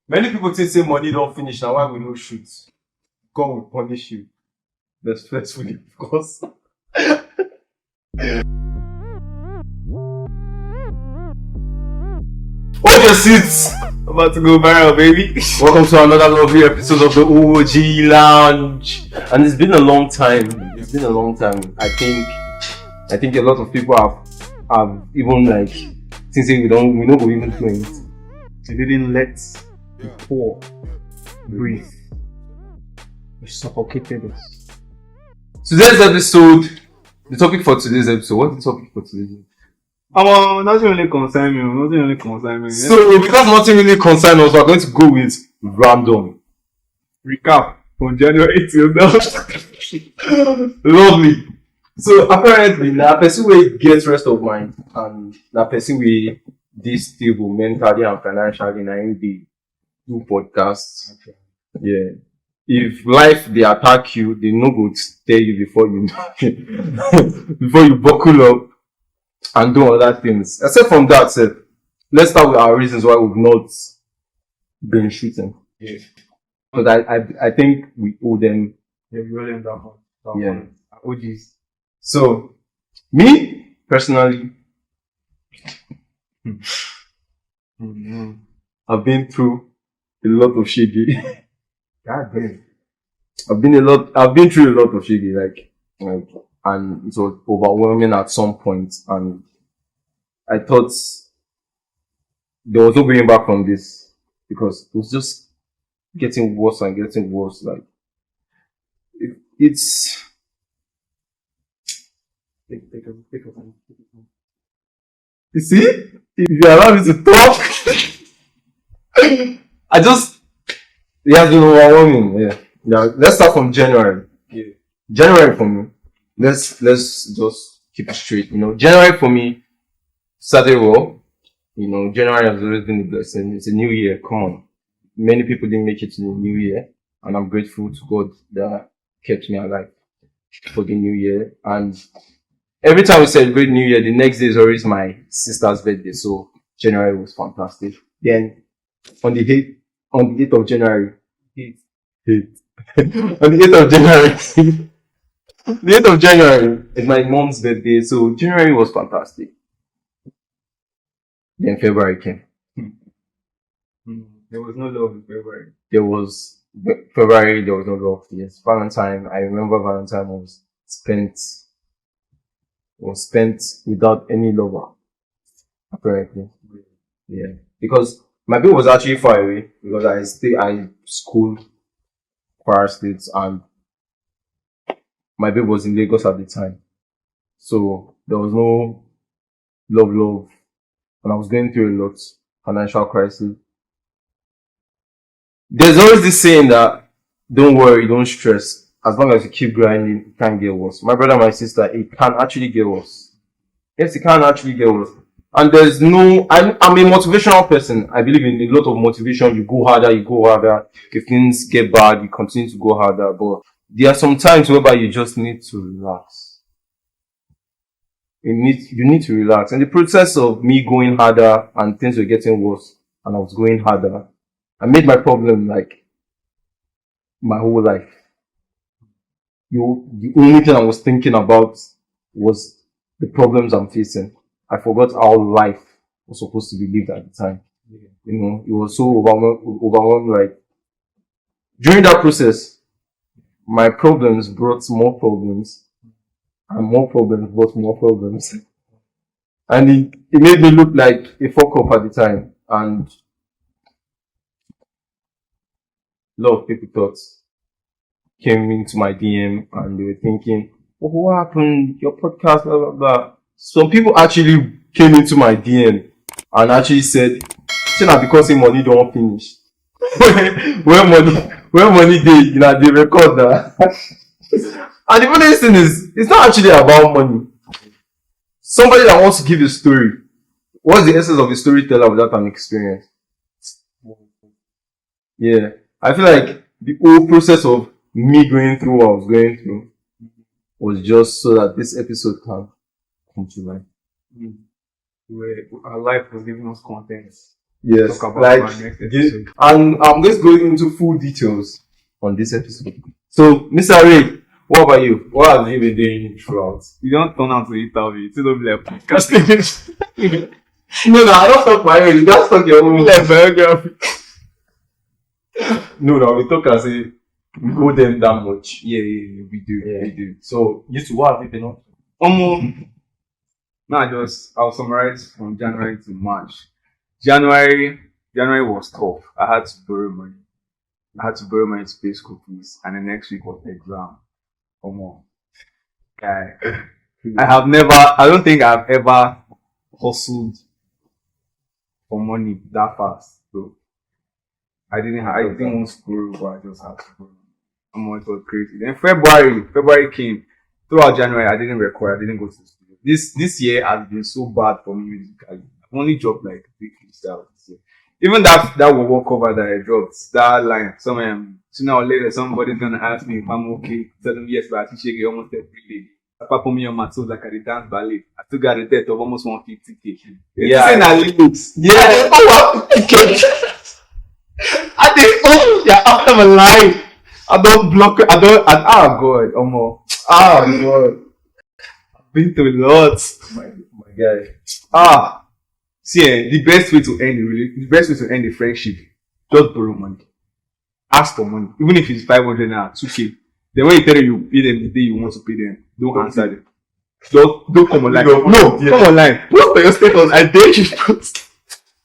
Many people think say money don't finish. Now why we no shoot? God will punish you. Respectfully, of course. Hold your seats. I'm about to go viral, baby. Welcome to another lovely episode of the OG Lounge. And it's been a long time. I think a lot of people have even like since we know we even doing it. We didn't let the poor breathe. We suffocated us. Today's episode, the topic for today's episode. What's the topic for today's episode? Nothing really concern me. So, because nothing really concerns us, we're going to go with random. Recap from January till now. Lovely. So, apparently, na person wey get rest of mind and na person wey dey stable mentally and financially na him dey do podcasts. Okay. Yeah. If life dey attack you, they no go tell you before you buckle up and do other things. Except from that, let's start with our reasons why we've not been shooting. Yeah. But I think we owe them. Yeah, we owe them that one. Yeah. OGs. So, me personally, I've been through a lot of shiggy. God damn. I've been through a lot of shiggy, like, and it was overwhelming at some point, and I thought there was no going back from this because it was just getting worse and getting worse. Like, it's. Take a time. You see? If you allow me to talk, it has been overwhelming. Yeah. Let's start from January. Yeah. January for me. Let's just keep it straight. January for me started well. January has always been a blessing. It's a new year. Come on. Many people didn't make it to the new year, and I'm grateful to God that kept me alive for the new year. And every time we celebrate New Year, the next day is always my sister's birthday. So January was fantastic. Then on the 8th of January, on the 8th of January, the 8th of January is my mom's birthday. So January was fantastic. Then February came. There was no love in February. There was no love. Yes, Valentine. I remember Valentine was spent without any lover, apparently. Yeah, because my babe was actually far away because I schooled Kwara State and my babe was in Lagos at the time, so there was no love, and I was going through a lot, financial crisis. There's always this saying that don't worry, don't stress. As long as you keep grinding, it can't get worse. My brother and my sister, it can actually get worse. Yes, it can actually get worse. And I'm a motivational person. I believe in a lot of motivation. You go harder. If things get bad, you continue to go harder. But there are some times whereby you just need to relax. You need to relax. And the process of me going harder and things were getting worse, and I was going harder, I made my problem like my whole life. The only thing I was thinking about was the problems I'm facing. I forgot how life was supposed to be lived at the time. Yeah. It was so overwhelming. Like, during that process, my problems brought more problems, and more problems brought more problems. And it made me look like a fuck up at the time. And a lot of people thought, came into my DM and they were thinking, what happened? Your podcast, blah, blah, blah. Some people actually came into my DM and actually said, because money don't finish. when money they record that. And the funniest thing is, it's not actually about money. Somebody that wants to give a story, what's the essence of a storyteller without an experience? Yeah. I feel like the whole process of me going through what I was going through was just so that this episode can come to life. Our life was giving us content. Yes, talk about like, our next and episode. I'm just going into full details on this episode. So, Mr. Ray, what about you? What have you been doing throughout? You don't turn out to interview. It's not like podcasting. No, I don't talk my own. You just talk your own. Like biography. No, we talk as a we go them that much. Yeah, we do. Yeah. We do. So, you two, what have you been on? Now I'll summarize from January to March. January was tough. I had to borrow money. To pay school fees, and the next week was exam. I don't think I've ever hustled for money that fast. So I didn't want to borrow, but I just had to borrow. It was crazy. Then February came. Throughout January, I didn't record. I didn't go to the studio. This year has been so bad for me musically. I've only dropped like 3 freestyles this year. Even that walk cover that I dropped, that line, sooner or later somebody's gonna ask me if I'm okay. Tell them yes, but I teach you almost every day. Apart from me on my toes like I did dance ballet. I still got a debt of almost 150K. Yeah. Saying I lyrics. Yeah. I'm alive. I don't block it. Oh God. I've been through a lot. My guy. See, the best way to end a friendship, just borrow money. Ask for money, even if it's 500 now, 2K. Then when you tell them you pay them the day you want to pay them, don't answer them. Don't come online. Come online. Post on your status. I dare you post.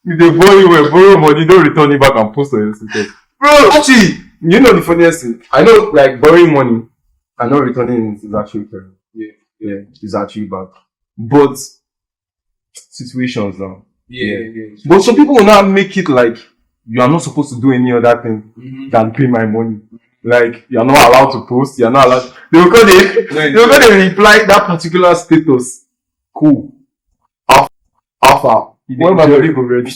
If they borrow money, don't return it back and post on your status. Bro, actually, you know the funniest thing? I know, like, borrowing money and not returning it is actually terrible. Yeah, it's actually bad. But, situations now. Yeah. But some people will not make it like, you are not supposed to do any other thing than pay my money. Like, you are not allowed to post, you are not allowed. They will go to reply that particular status. Cool. Alpha. What about your people ready?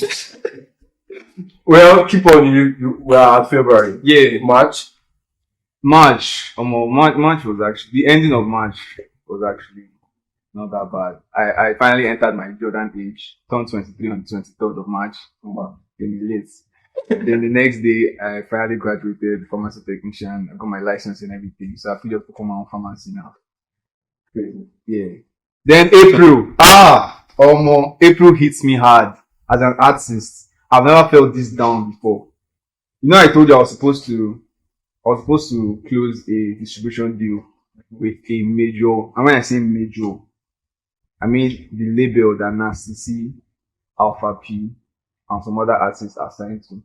Well, keep on. We are at February. Yeah. March. March was actually, the ending of March was actually not that bad. I finally entered my Jordan age, turned 23 on the 23rd of March. Late. Then the next day, I finally graduated, pharmacy technician. I got my license and everything. So I feel just become my own pharmacy now. Crazy. Yeah. Then April. April hits me hard as an artist. I've never felt this down before. You know, I told you I was supposed to close a distribution deal with a major. And when I say major, I mean the label that Nasty, Alpha P, and some other artists are signed to.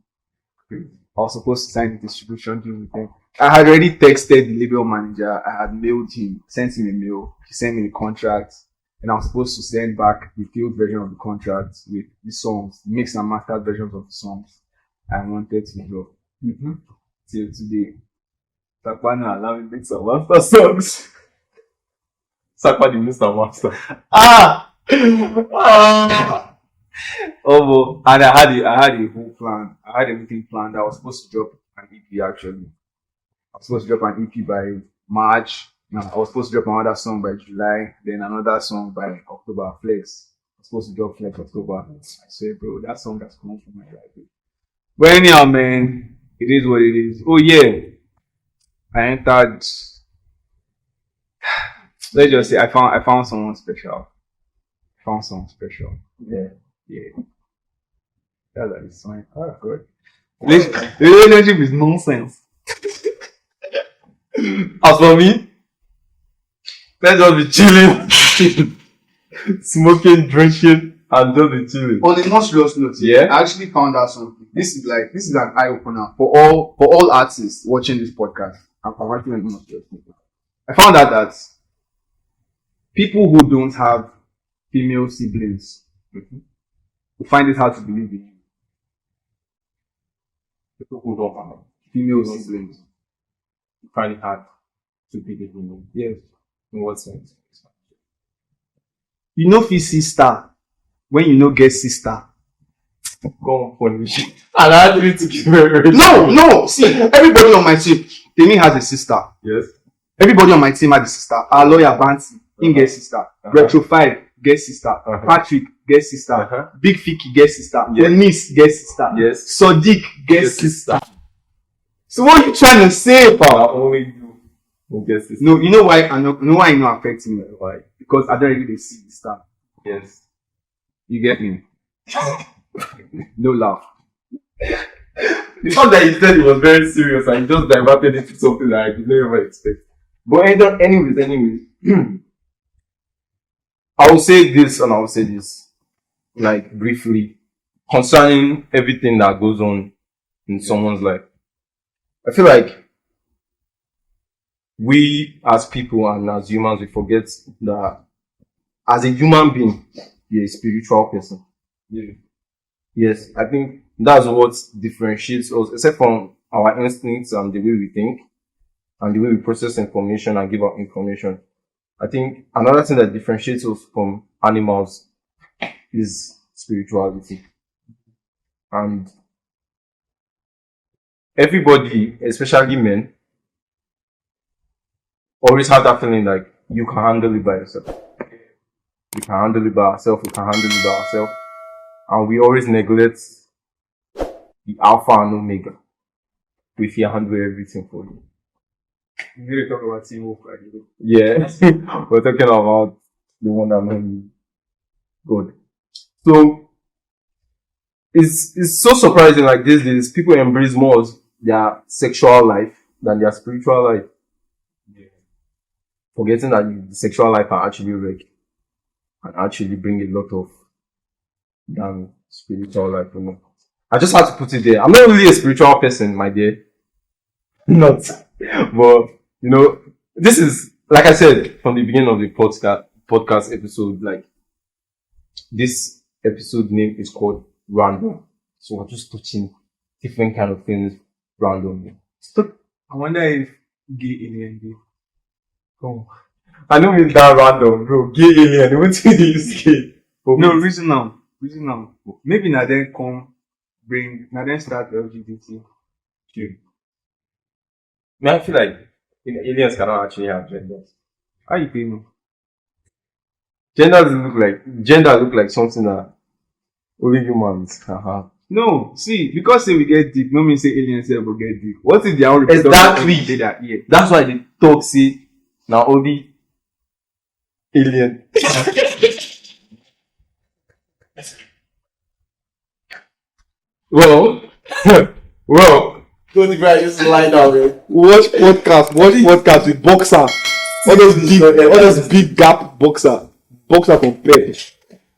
I was supposed to sign a distribution deal with them. I had already texted the label manager. I had mailed him, sent him a mail. He sent me the contract. And I was supposed to send back the field version of the contract with the songs, mix and master versions of the songs I wanted to drop. Till today. Sakpa now allow me mix and master songs. Sakpa the Mr. Master. And I had a whole plan. I had everything planned. I was supposed to drop an EP actually. I was supposed to drop an EP by March. No, I was supposed to drop another song by July, then another song by October. Flex. I was supposed to drop Flex October. I swear, bro, that song has come from my life. But anyhow, man, it is what it is. Oh yeah, I entered. Let's just say I found someone special. Yeah. That's like it's fine. Oh, good. Relationship is nonsense. As for me, let's just be chilling, smoking, drinking, and just be chilling. On a more serious note, Yeah? I actually found out something. This is an eye opener for all artists watching this podcast. I'm writing on a more serious note. I found out that people who don't have female siblings will find it hard to believe in you. People who don't have Female siblings. find it hard to believe in you. Yes. In what sense? You know, if sister when you know get sister. Go on, funny shit. And I actually took it very No. See, everybody on my team, Temi has a sister. Yes. Everybody on my team has a sister. Our lawyer Banty, he gets sister. Retro 5 gets sister. Patrick get sister. Uh-huh. Big Fiki get sister. Yeah. Eunice get sister. Yes. Sadiq get Yes, sister. So what you trying to say, pal? Only you will get this. No, you know why I know why it not affecting me? Why? Because I don't really see the star. Yes. You get me? No laugh. The fact that he said it was very serious and he just diverted it to something that I did not even expect. But anyways, I will say this and I will say this, like briefly, concerning everything that goes on in someone's life. I feel like we as people and as humans, we forget that as a human being, you're a spiritual person. Yeah. Yes, I think that's what differentiates us, except from our instincts and the way we think and the way we process information and give out information. I think another thing that differentiates us from animals is spirituality. And everybody, especially men, always have that feeling like you can handle it by yourself. We can handle it by ourselves, we can handle it by ourselves. And we always neglect the alpha and omega. We fear handle everything for you. We need to talk about teamwork, right? Yeah, we're talking about the one that made me good. So it's so surprising, like these days people embrace more their sexual life than their spiritual life. Yeah. Forgetting that the sexual life can actually wreck and actually bring a lot of than spiritual life, you know. I just had to put it there. I'm not really a spiritual person, my dear. Not. But, you know, this is, like I said, from the beginning of the podcast episode, like, this episode name is called Random. So we're just touching different kind of things randomly. I wonder if gay alien did. Oh. I know it's that random, bro. Gay alien. What do you say? No, reason now. Maybe now then start LGBT. I feel like aliens cannot actually have genders. How you feel no? Gender look like something that only humans can have. No, see, because say we get deep, no mean say aliens ever get deep. What if their own Exactly. say that? Yeah. That's why they talk say now only alien. well, don't even just lie down, man. Watch podcast with boxer. All those big gap boxer from Pep.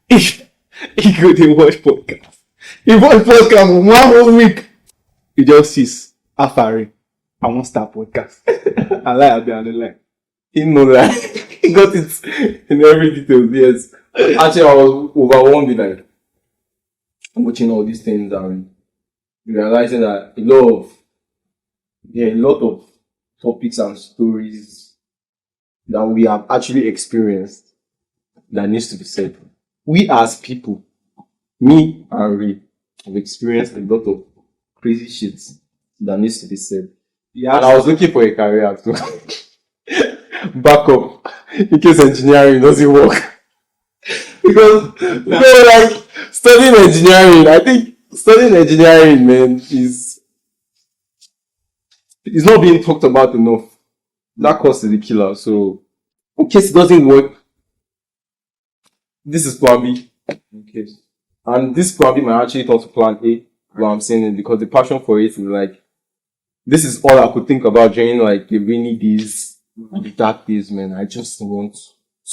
He go to watch podcast. He watch podcast for 1 whole week. He just sees Afari. I won't start podcast. I don't lie. He know that. He got it in every detail. Yes. Actually, I was overwhelmed with like watching all these things and realizing that a lot of topics and stories that we have actually experienced that needs to be said. We as people, me and Ray, have experienced a lot of crazy shit that needs to be said. Yeah, and I was looking for a career to back up in case engineering doesn't work. because like studying engineering, I think studying engineering, man, is not being talked about enough. That course is the killer. So in case it doesn't work, this is plan B. Okay. And this plan B might actually turn to plan A, what I'm saying it, because the passion for it is like, this is all I could think about during like the rainy days and the dark days, man. I just want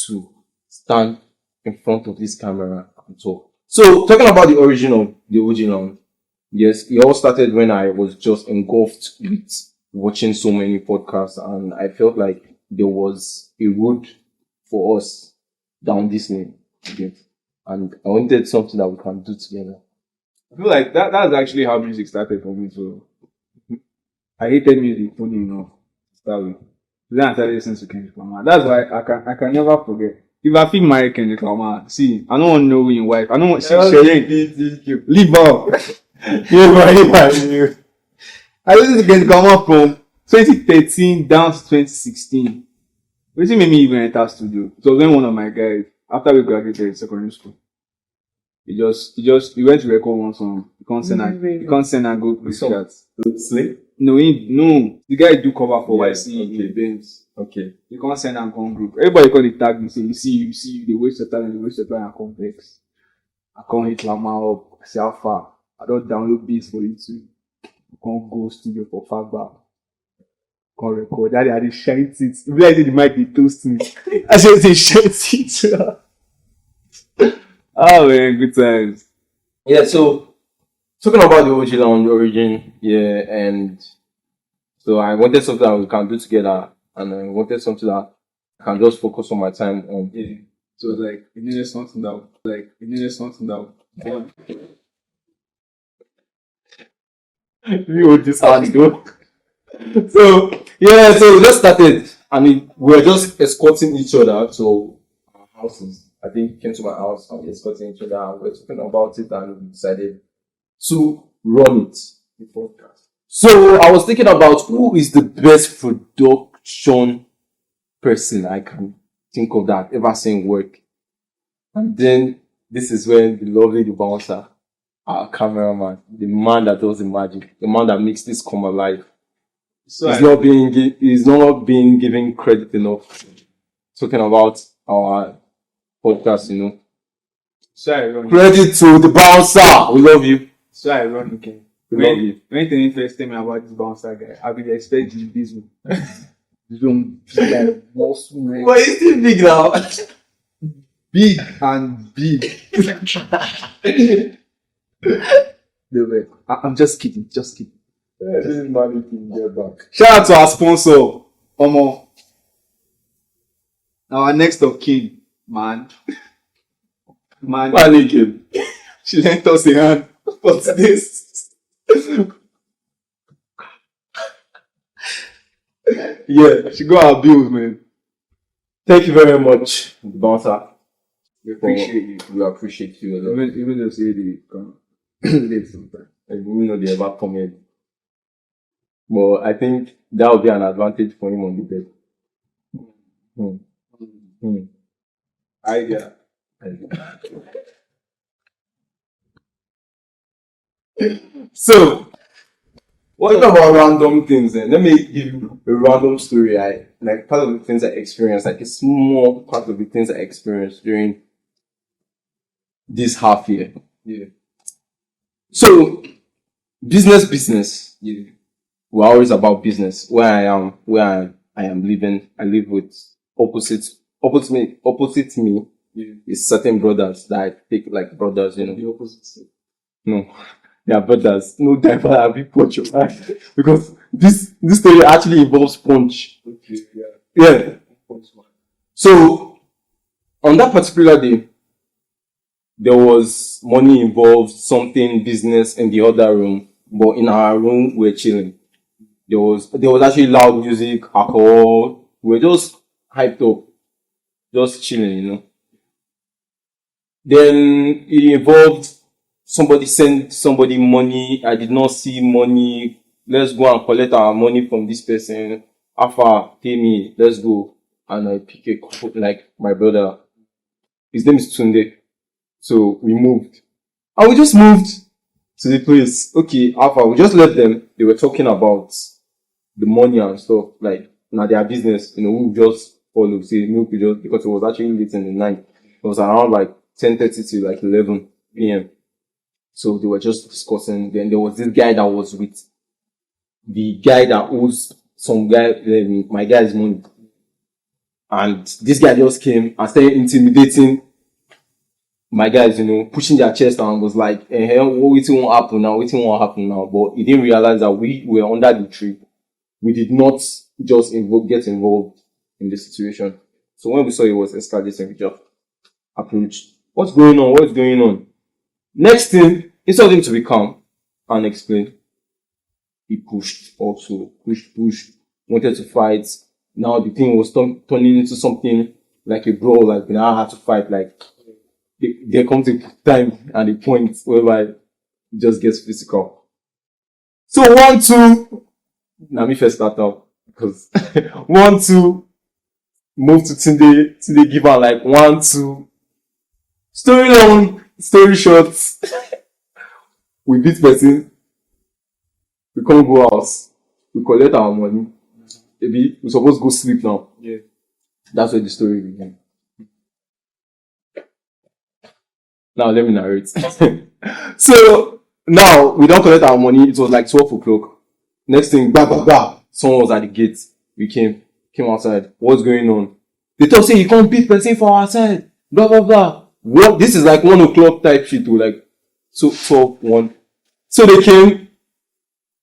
to stand in front of this camera and talk. So talking about the origin of the OG now, yes, it all started when I was just engulfed with watching so many podcasts, and I felt like there was a road for us down this lane. Okay? And I wanted something that we can do together. I feel like that's actually how music started for me too. I hated music, funny enough. Start with. Then I started listening to Kendrick Lamar. That's why I can never forget. If I feel marry Kendrick Lamar, see, I don't want to know who your wife. I don't want to see leave her. I listened to Kendrick Lamar from 2013 down to 2016. Which made me even enter studio. It was when one of my guys, after we graduated in secondary school, he went to record one song. He can't send and go to chat. Sleep? No, the guy do cover for YC okay. in Benz. Okay. You can't send and come group. Everybody call it tag me, say, you see, they waste your time, and come vex. I can't hit Lama up. I say, how far? I don't download beats for you too. I can't go studio for Fagba. Can't record. Daddy, I did shine it. If I did the mic, they toast me. I just say shine it. Oh man, good times. Yeah, so talking about the OG Lounge origin, yeah, and so I wanted something that we can do together, and I wanted something that I can just focus on my time on. Yeah. So like, it needed something that. We hold this hard, though. So yeah, so we just started. I mean, we were just escorting each other to our houses. I think he came to my house and we were escorting each other. We were talking about it and we decided to run it. The podcast. So I was thinking about who is the best production person I can think of that I've ever seen work. And then this is when the lovely the bouncer, our cameraman, the man that does the magic, the man that makes this come alive. So He's not being given credit enough. Talking about our podcast, you know. So ironic. Credit to the bouncer. We love you. So ironic. We love you. When the first tell me about this bouncer guy, I will expect this one. This one big like muscle man. But he's still big now. Big and big. No way. I'm just kidding. This is money can get back. Shout out to our sponsor, Omo. Our next of kin, man. Mannequin. She lent us a hand for this. Yeah, she got our bills, man. Thank you very much, bouncer. We appreciate you. We appreciate you a lot. Even though say they come late sometimes. Like, we know they ever come in. But I think that would be an advantage for him on the bed. Idea. So, what about random things then? Let me give you a random story. Like part of the things I experienced, like a small part of the things I experienced during this half year. Yeah. So, business. Yeah. We're always about business. Where I am living, I live with opposite me Yeah. is certain brothers that I take like brothers, you know. The opposite. No, they are brothers. No diaper, I'll be put your eye. Because this story actually involves punch. Okay, yeah. Yeah. So on that particular day, there was money involved, something business in the other room, but in our room we're chilling. There was actually loud music, alcohol. We're just hyped up, just chilling, you know. Then it involved somebody sent somebody money. I did not see money. Let's go and collect our money from this person. Alpha, pay me. Let's go. And I pick a couple, like my brother. His name is Tunde. So we moved. And we just moved to the place. Okay, Alpha, we just left them. They were talking about the money and stuff. Like, now their business, you know, we just follow. See, milk just because it was actually late in the night. It was around like 10:30 to like 11 p.m. So they were just discussing. Then there was this guy that was with the guy that owes some guy, my guy's money. And this guy just came and started intimidating my guys, you know, pushing their chest and was like, waiting won't happen now. But he didn't realize that we were under the tree. We did not just get involved in the situation. So when we saw it was escalating, we just approached. What's going on? Next thing, instead of him to be calm and explain, he pushed, wanted to fight. Now the thing was turning into something like a brawl, like we now had to fight, like there comes a time and a point whereby it just gets physical. So 1, 2, now me first start out, because 1, 2, move to Tunde give her like 1, 2. Story long, Story short, we beat person, we can't go house, we collect our money. Maybe we supposed to go sleep now. Yeah. That's where the story began. Now let me narrate. So now we don't collect our money. It was like 12 o'clock. Next thing, blah blah blah. Someone was at the gate. We came outside. What's going on? They thought say you can't beat person for our side. Blah blah blah. What? This is like 1 o'clock type shit too. Like so 12, 1. So they came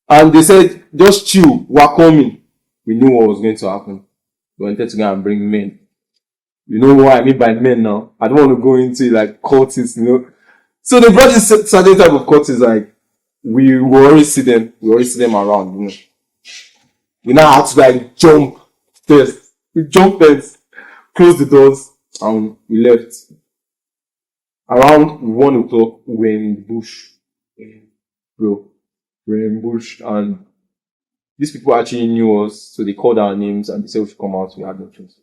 and they said, just chill, we're coming. We knew what was going to happen. We wanted to go and bring men. You know what I mean by men now? I don't want to go into like cultists, you know. So they brought this certain type of cultists, like we always see them around, you know. We now had to like jump first. We jumped first, closed the doors, and we left. Around 1 o'clock, we were in the bush. Bro, we were in the bush, and these people actually knew us, so they called our names and they said we should come out. We had no choice.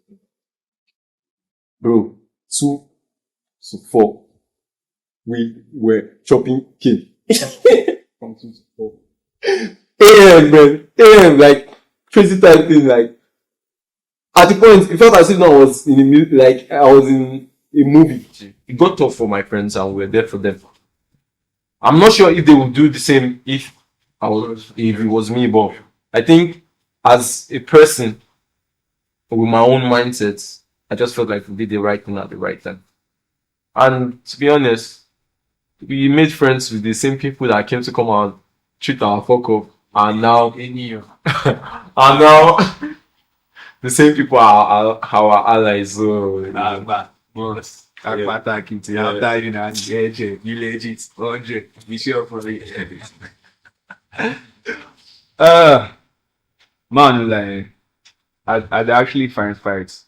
Bro, 2 to 4, we were chopping cane. From 2 to 4. AM, man. AM, like, crazy type thing, like, at the point, it felt as if I was in a movie. It got tough for my friends and we were there for them. I'm not sure if they would do the same if it was me, but I think as a person with my own mindset, I just felt like we did the right thing at the right time. And to be honest, we made friends with the same people that came to come and treat our fuck up, and now the same people are our allies. So After you know, you legit 100. Be sure for it. Man, like I'd actually find fights.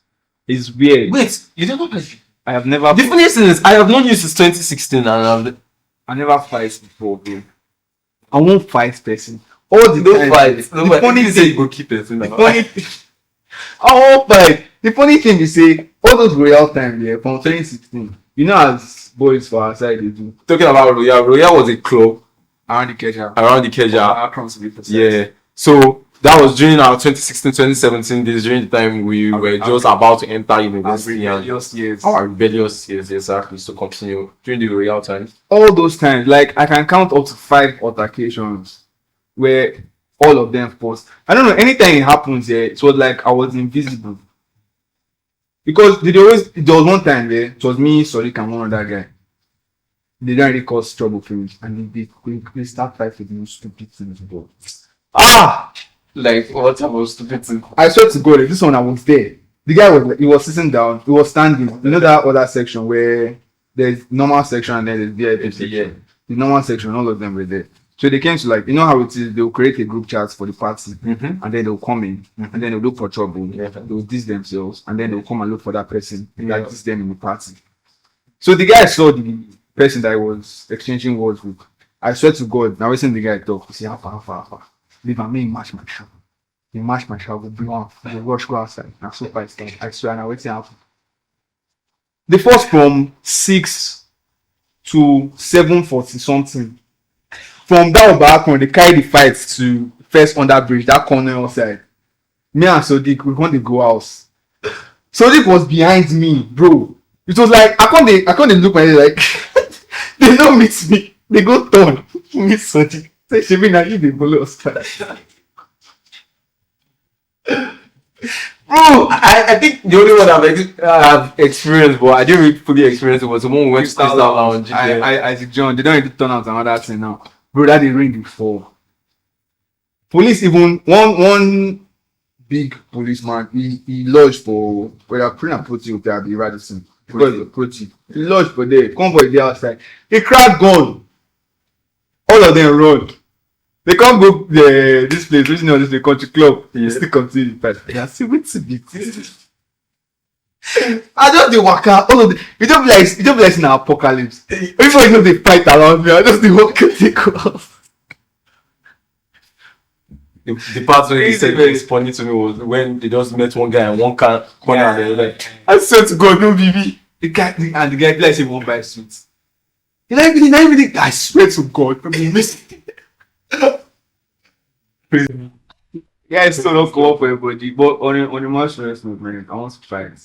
It's weird. Wait, you don't know? I have never. The funniest thing is, I have known you since 2016, and I never fight before, bro. I won't fight person. All the don't time. fight. The funny thing, you go keep it. I won't fight. The funny thing is, say all those royal time there from 2016. You know, as boys for our side they do. Talking about Royal was a club Around the Keja. Across the yeah. So that was during our 2016, 2017 days, during the time we were just about to enter university. Our rebellious years, exactly. So continue during the Royal times. All those times, like I can count up to 5 altercations where all of them forced. I don't know, anytime it happens here, it was like I was invisible. Because there was one time there, it was me, Sorik, and one other guy. They didn't really cause trouble for me, and they start fighting with stupid things, bro. Like what type of stupid thing? I swear to God, this one I was there. The guy was sitting down, he was standing. You know that other section where there's normal section and then there's VIP section. Yeah. The normal section, all of them were there. So they came to, like, you know how it is, they'll create a group chat for the party, and then they'll come in, and then they'll look for trouble, they'll diss themselves, and then they'll come and look for that person that diss them in the party. So the guy saw the person that I was exchanging words with. I swear to God, now listen to the guy talk, he said, Alpha. Leave me match my show. They match my show, we'll on, we'll rush, go outside, and so I stand. I swear, now what's happening? The first from 6 to 7:40 something. From that back when they carry the fight to first under bridge, that corner outside. Me and Sodiq, we want to go house. Sodiq was behind me, bro. It was like I can't look my head like they don't meet me. They go turn. Meet Sodiq. Say Shibi now you the follow us. Bro, I think the only one I've experienced, but I didn't really fully experience it was the one we went to Crystal Lounge. Isaac John, they don't really turn out another thing now. Bro, that they ring before. Police, even one big policeman, he lodged for whether Prina put you there, be Radisson. Because approaching. He lodged for there, convoy there outside. He cracked gun. All of them run. They can't go this place, which you know this the country club. They still continue the fight. Yeah, see what's it. I just the waka, all of the you don't be like in an apocalypse. Everybody know they fight around me. I just the waka they go off. The part where he said it's funny to me was when they just met one guy in one corner and they were like, I swear to God, no BB. The guy be like say one buy suit. You like everything. I swear to God, I mean, listen. Yeah, it's still not go up for everybody, but on a more serious note, man, I want to fight.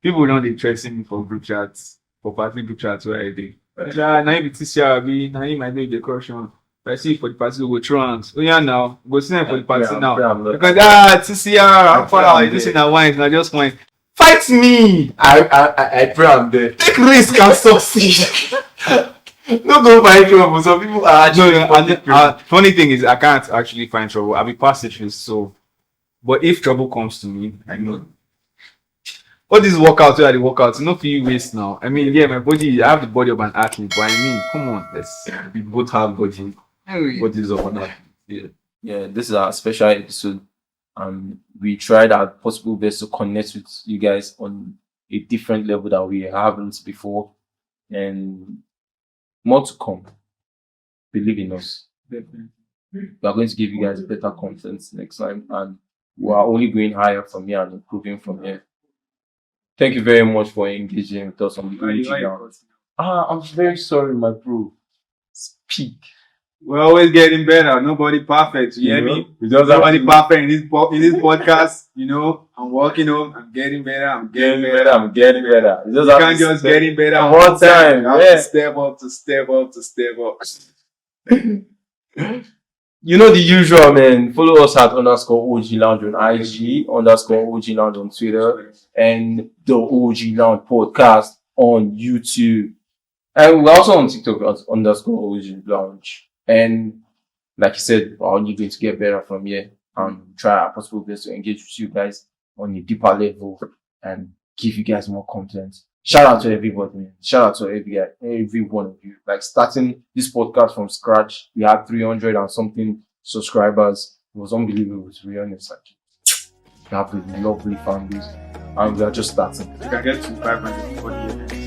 People don't interest me for group chats, for party group chats where I do. Yeah, now if it's CRB, now you might do the correction. But I see for the party go trans. Oh yeah, now go see them for the party now. Because TCR, I'm far this in a wine, not just wine. Fight me! I pray I'm there. Take risk and succeed. No go find trouble. Some people are actually funny thing is I can't actually find trouble. I'll be past it, so but if trouble comes to me, I know. All these workouts where are the workouts, no feel waste now. I mean, yeah, my body, I have the body of an athlete, but I mean, come on, we both have bodies of an athlete. Yeah, this is our special episode. We tried our possible best to connect with you guys on a different level that we haven't before, and more to come. Believe in us. Definitely. We are going to give you guys better content next time, and we are only going higher from here and improving from here. Thank you very much for engaging with us on the OG round. I'm very sorry, my bro. Speak. We're always getting better. Nobody perfect. You hear me? Nobody perfect in this podcast. You know, I'm working on. I'm getting better. I'm getting better. You can't just getting better one time. You have to step up. You know the usual, man. Follow us at _OG Lounge on IG, _OG Lounge on Twitter, and the OG Lounge podcast on YouTube. And we're also on TikTok at _OG Lounge. And like you said, we're only going to get better from here and try our possible best to engage with you guys on a deeper level and give you guys more content. Shout out to everybody, man. Shout out to every one of you. Like starting this podcast from scratch, we had 300 and something subscribers. It was unbelievable, to be honest. Like, we have a lovely fan base, and we are just starting. You can get to 540.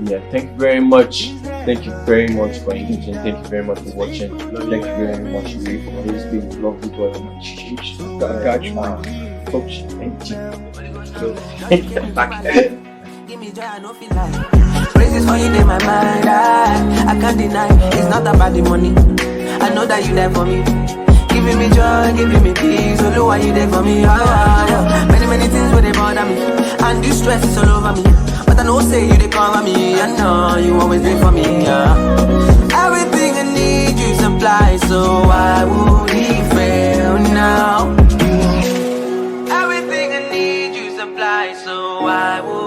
Yeah, thank you very much. Thank you very much for engaging. Thank you very much for watching. Thank you very much, Ray, for always being a lovely boy on my church. Got you, man. Coach, thank you. Give me joy, I no feel like praises for you in my mind. I can't deny it's not about the money. I know that you there for me, giving me joy, giving me peace. Only why you there for me. Many things where they bother me, and this stress is all over me. But I know say you they cover me. I know you always there for me. Everything I need you supply, so why would he fail now? Everything I need you supply, so why would